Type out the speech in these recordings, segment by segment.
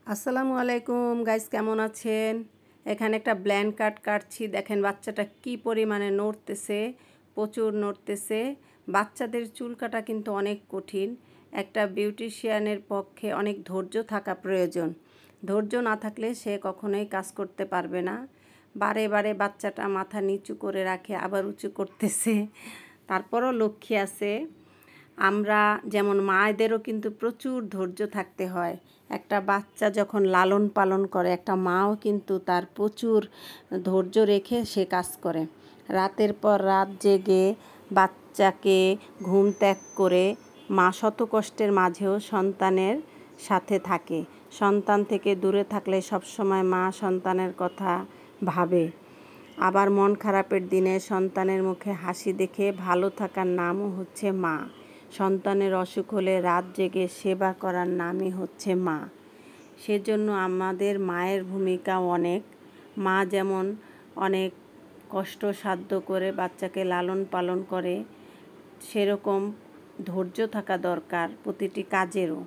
আসসালামু আলাইকুম গাইস, কেমন আছেন? এখানে একটা ব্ল্যান্ড কাট কাটছি। দেখেন বাচ্চাটা কি পরিমাণে নড়তেছে, প্রচুর নড়তেছে। বাচ্চাদের চুল কাটা কিন্তু অনেক কঠিন। একটা বিউটিশিয়ানের পক্ষে অনেক ধৈর্য থাকা প্রয়োজন। ধৈর্য না থাকলে সে কখনোই কাজ করতে পারবে না। বারে বারে বাচ্চাটা মাথা নিচু করে রাখে, আবার উঁচু করতেছে। তারপরও লক্ষ্মী আছে। আমরা যেমন মায়েদেরও কিন্তু প্রচুর ধৈর্য থাকতে হয়। একটা বাচ্চা যখন লালন পালন করে, একটা মাও কিন্তু তার প্রচুর ধৈর্য রেখে সে কাজ করে। রাতের পর রাত জেগে বাচ্চাকে ঘুম ত্যাগ করে মা শত কষ্টের মাঝেও সন্তানের সাথে থাকে। সন্তান থেকে দূরে থাকলে সবসময় মা সন্তানের কথা ভাবে। আবার মন খারাপের দিনে সন্তানের মুখে হাসি দেখে ভালো থাকার নামও হচ্ছে মা। সন্তানের অসুখ হলে রাত জেগে সেবা করার নামই হচ্ছে মা। সেজন্য আমাদের মায়ের ভূমিকা অনেক। মা যেমন অনেক কষ্টসাধ্য করে বাচ্চাকে লালন পালন করে, সেরকম ধৈর্য থাকা দরকার প্রতিটি কাজেরও।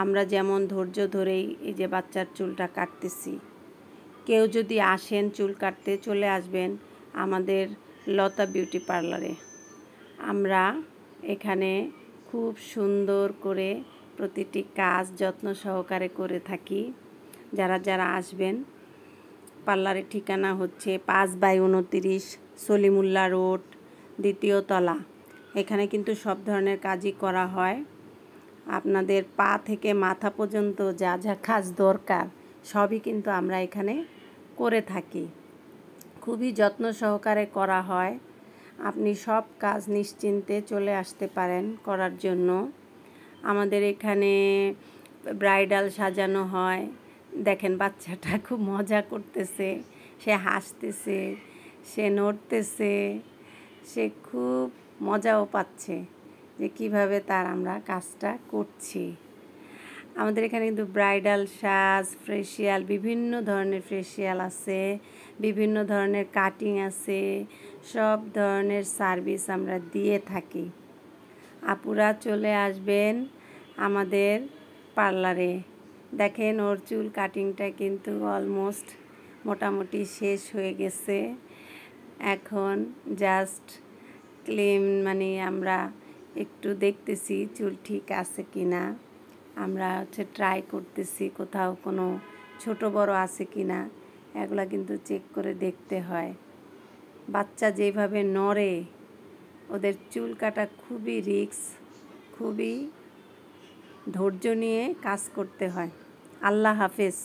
আমরা যেমন ধৈর্য ধরেই এই যে বাচ্চার চুলটা কাটতেছি। কেউ যদি আসেন চুল কাটতে, চলে আসবেন আমাদের লতা বিউটি পার্লারে। আমরা এখানে খুব সুন্দর করে প্রতিটি কাজ যত্ন সহকারে করে থাকি। যারা যারা আসবেন, পার্লারের ঠিকানা হচ্ছে 5/29 সলিমুল্লাহ রোড, 2য় তলা। এখানে কিন্তু সব ধরনের কাজই করা হয়। আপনাদের পা থেকে মাথা পর্যন্ত যা যা কাজ দরকার সবই কিন্তু আমরা এখানে করে থাকি। খুবই যত্ন সহকারে করা হয়। আপনি সব কাজ নিশ্চিন্তে চলে আসতে পারেন করার জন্য। আমাদের এখানে ব্রাইডাল সাজানো হয়। দেখেন বাচ্চাটা খুব মজা করতেছে, সে হাসতেছে, সে নড়তেছে, সে খুব মজাও পাচ্ছে যে কীভাবে তার আমরা কাজটা করছি। আমাদের এখানে কিন্তু ব্রাইডাল সাজ, ফেসিয়াল, বিভিন্ন ধরনের ফেসিয়াল আছে, বিভিন্ন ধরনের কাটিং আছে, সব ধরনের সার্ভিস আমরা দিয়ে থাকি। আপুরা চলে আসবেন আমাদের পার্লারে। দেখেন ওর চুল কাটিংটা কিন্তু অলমোস্ট মোটামুটি শেষ হয়ে গেছে। এখন জাস্ট ক্লিন আমরা একটু দেখতেছি চুল ঠিক আছে কি না। আমরা ট্রাই করতেছি কোথাও কোনো ছোট বড় আছে কি না, এগুলা কিন্তু চেক করে দেখতে হয়। বাচ্চা যেভাবে নড়ে, ওদের চুল কাটা খুবই রিস্ক, খুবই ধৈর্য নিয়ে কাজ করতে হয়। আল্লাহ হাফেজ।